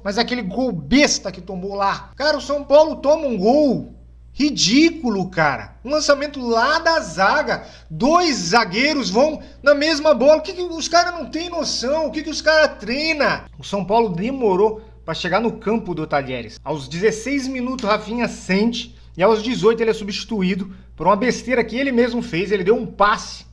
mas aquele gol besta que tomou lá. Cara, o São Paulo toma um gol ridículo, cara. Um lançamento lá da zaga. 2 zagueiros vão na mesma bola. O que os caras não têm noção? O que os caras treinam? O São Paulo demorou para chegar no campo do Talheres. Aos 16 minutos, Rafinha sente. E aos 18 ele é substituído por uma besteira que ele mesmo fez. Ele deu um passe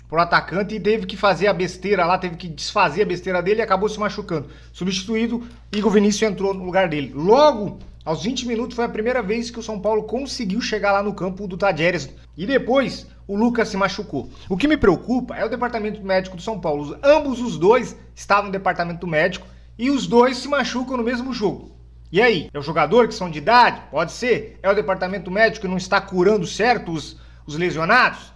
pro atacante e teve que fazer a besteira lá, teve que desfazer a besteira dele e acabou se machucando. Substituído, Igor Vinícius entrou no lugar dele. Logo, aos 20 minutos, foi a primeira vez que o São Paulo conseguiu chegar lá no campo do Talheres. E depois, o Lucas se machucou. O que me preocupa é o departamento médico do São Paulo. Ambos os dois estavam no departamento médico e os dois se machucam no mesmo jogo. E aí? É o jogador que são de idade? Pode ser. É o departamento médico que não está curando certo os lesionados?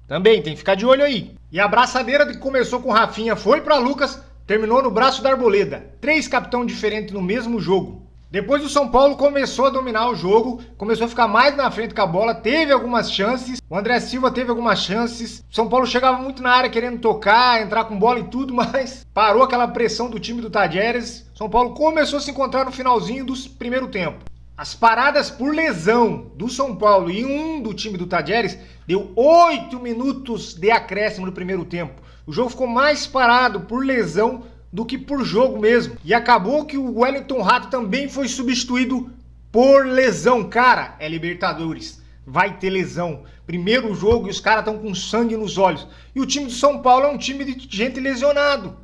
Também tem que ficar de olho aí. E a braçadeira que começou com o Rafinha foi para Lucas, terminou no braço da Arboleda. 3 capitão diferentes no mesmo jogo. Depois o São Paulo começou a dominar o jogo, começou a ficar mais na frente com a bola, teve algumas chances, o André Silva teve algumas chances, o São Paulo chegava muito na área querendo tocar, entrar com bola e tudo, mas parou aquela pressão do time do Talheres. São Paulo começou a se encontrar no finalzinho do primeiro tempo. As paradas por lesão do São Paulo e um do time do Talheres deu 8 minutos de acréscimo no primeiro tempo. O jogo ficou mais parado por lesão do que por jogo mesmo. E acabou que o Wellington Rato também foi substituído por lesão. Cara, é Libertadores. Vai ter lesão. Primeiro jogo e os caras estão com sangue nos olhos. E o time do São Paulo é um time de gente lesionado.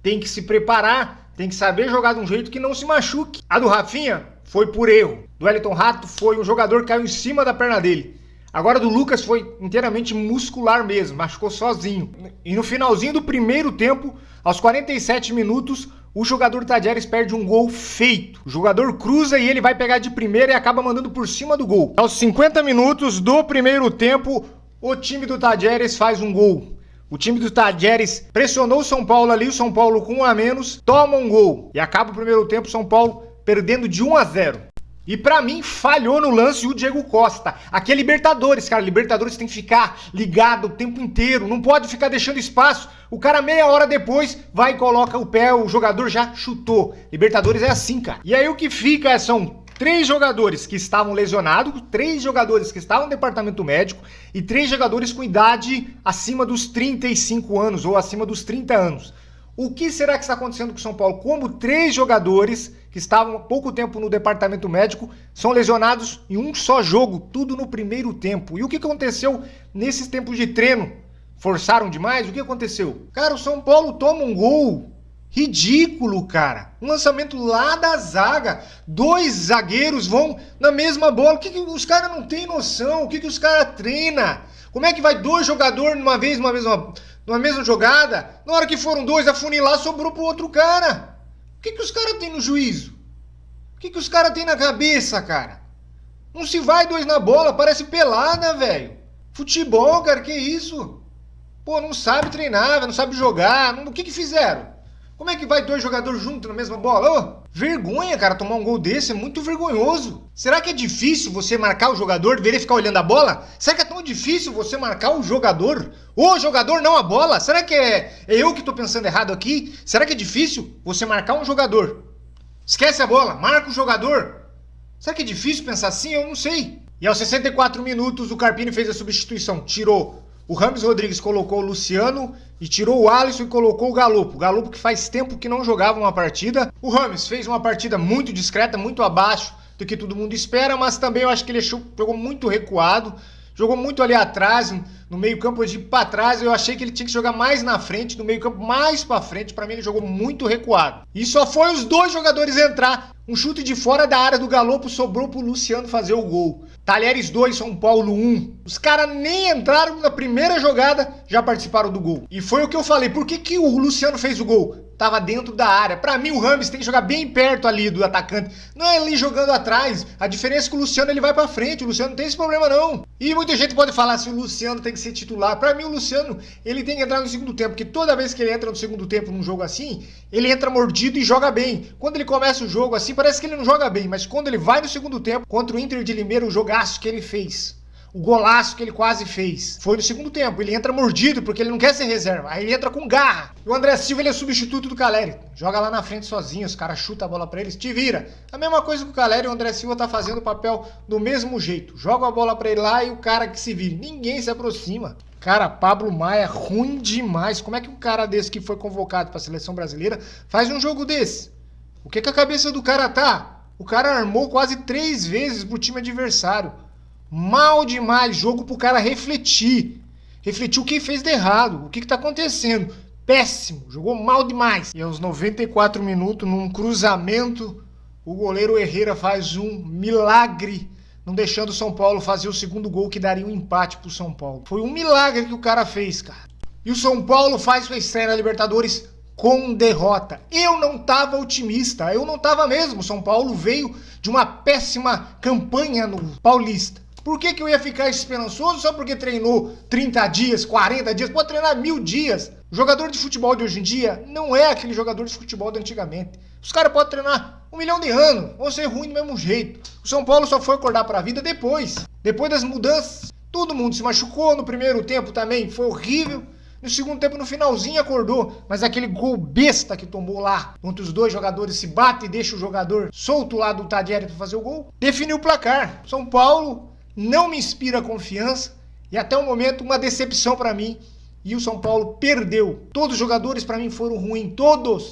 Tem que se preparar, tem que saber jogar de um jeito que não se machuque. A do Rafinha foi por erro. Do Wellington Rato foi um jogador que caiu em cima da perna dele. Agora do Lucas foi inteiramente muscular mesmo, machucou sozinho. E no finalzinho do primeiro tempo, aos 47 minutos, o jogador Talheres perde um gol feito. O jogador cruza e ele vai pegar de primeira e acaba mandando por cima do gol. Aos 50 minutos do primeiro tempo, o time do Talheres faz um gol. O time do Talheres pressionou o São Paulo ali, o São Paulo com 1 a menos, toma um gol. E acaba o primeiro tempo, o São Paulo perdendo de 1 a 0. E pra mim, falhou no lance o Diego Costa. Aqui é Libertadores, cara. Libertadores tem que ficar ligado o tempo inteiro. Não pode ficar deixando espaço. O cara meia hora depois vai e coloca o pé, o jogador já chutou. Libertadores é assim, cara. E aí o que fica são 3 jogadores que estavam lesionados, 3 jogadores que estavam no departamento médico e 3 jogadores com idade acima dos 35 anos ou acima dos 30 anos. O que será que está acontecendo com o São Paulo? Como 3 jogadores que estavam há pouco tempo no departamento médico são lesionados em um só jogo, tudo no primeiro tempo. E o que aconteceu nesses tempos de treino? Forçaram demais? O que aconteceu? Cara, o São Paulo toma um gol ridículo, cara. Um lançamento lá da zaga. 2 zagueiros vão na mesma bola. O que os caras não têm noção? O que os caras treinam? Como é que vai 2 jogadores numa mesma jogada? Na hora que foram 2 afunilar, sobrou pro outro cara. O que os caras têm no juízo? O que os caras têm na cabeça, cara? Não se vai 2 na bola, parece pelada, velho. Futebol, cara, que isso? Pô, não sabe treinar, não sabe jogar. O que fizeram? Como é que vai 2 jogadores juntos na mesma bola? Ô, vergonha, cara, tomar um gol desse é muito vergonhoso. Será que é difícil você marcar o jogador, ver ele ficar olhando a bola? Será que é tão difícil você marcar o jogador? O jogador, não a bola? Será que é eu que tô pensando errado aqui? Será que é difícil você marcar um jogador? Esquece a bola, marca o jogador. Será que é difícil pensar assim? Eu não sei. E aos 64 minutos o Carpini fez a substituição, tirou o Rames Rodrigues, colocou o Luciano e tirou o Alisson e colocou o Galopo. O Galopo que faz tempo que não jogava uma partida. O Rames fez uma partida muito discreta, muito abaixo do que todo mundo espera, mas também eu acho que ele jogou muito recuado, jogou muito ali atrás, no meio campo de para trás. Eu achei que ele tinha que jogar mais na frente, no meio campo mais para frente. Para mim ele jogou muito recuado. E só foi os 2 jogadores entrar. Um chute de fora da área do Galopo sobrou pro Luciano fazer o gol. Talheres 2, São Paulo 1. Os caras nem entraram na primeira jogada, já participaram do gol. E foi o que eu falei, por que o Luciano fez o gol? Tava dentro da área. Pra mim o Rames tem que jogar bem perto ali do atacante. Não é ali jogando atrás. A diferença é que o Luciano ele vai pra frente. O Luciano não tem esse problema não. E muita gente pode falar se o Luciano tem que ser titular. Pra mim o Luciano ele tem que entrar no segundo tempo. Porque toda vez que ele entra no segundo tempo num jogo assim, ele entra mordido e joga bem. Quando ele começa o jogo assim, parece que ele não joga bem. Mas quando ele vai no segundo tempo, contra o Inter de Limeira, o jogaço que ele fez. O golaço que ele quase fez foi no segundo tempo. Ele entra mordido porque ele não quer ser reserva. Aí ele entra com garra. E o André Silva, ele é substituto do Caleri. Joga lá na frente sozinho, os caras chutam a bola pra eles, te vira. A mesma coisa que o Caleri, o André Silva tá fazendo o papel do mesmo jeito. Joga a bola pra ele lá e o cara que se vire. Ninguém se aproxima. Cara, Pablo Maia, ruim demais. Como é que um cara desse que foi convocado pra seleção brasileira faz um jogo desse? O que a cabeça do cara tá? O cara armou quase 3 vezes pro time adversário. Mal demais, jogo pro cara refletir. Refletir o que fez de errado, o que tá acontecendo. Péssimo, jogou mal demais. E aos 94 minutos, num cruzamento, o goleiro Herrera faz um milagre, não deixando o São Paulo fazer o segundo gol que daria um empate pro São Paulo. Foi um milagre que o cara fez, cara. E o São Paulo faz sua estreia na Libertadores com derrota. Eu não tava otimista, eu não tava mesmo. O São Paulo veio de uma péssima campanha no Paulista. Por que eu ia ficar esperançoso só porque treinou 30 dias, 40 dias? Pode treinar 1000 dias. O jogador de futebol de hoje em dia não é aquele jogador de futebol de antigamente. Os caras podem treinar 1 milhão de anos, vão ser ruins do mesmo jeito. O São Paulo só foi acordar pra vida depois. Depois das mudanças, todo mundo se machucou. No primeiro tempo também foi horrível. No segundo tempo, no finalzinho, acordou. Mas aquele gol besta que tomou lá, onde os dois jogadores se batem e deixa o jogador solto lá do Tadieri pra fazer o gol, definiu o placar. São Paulo não me inspira confiança e até o momento uma decepção pra mim. E o São Paulo perdeu. Todos os jogadores pra mim foram ruins, todos.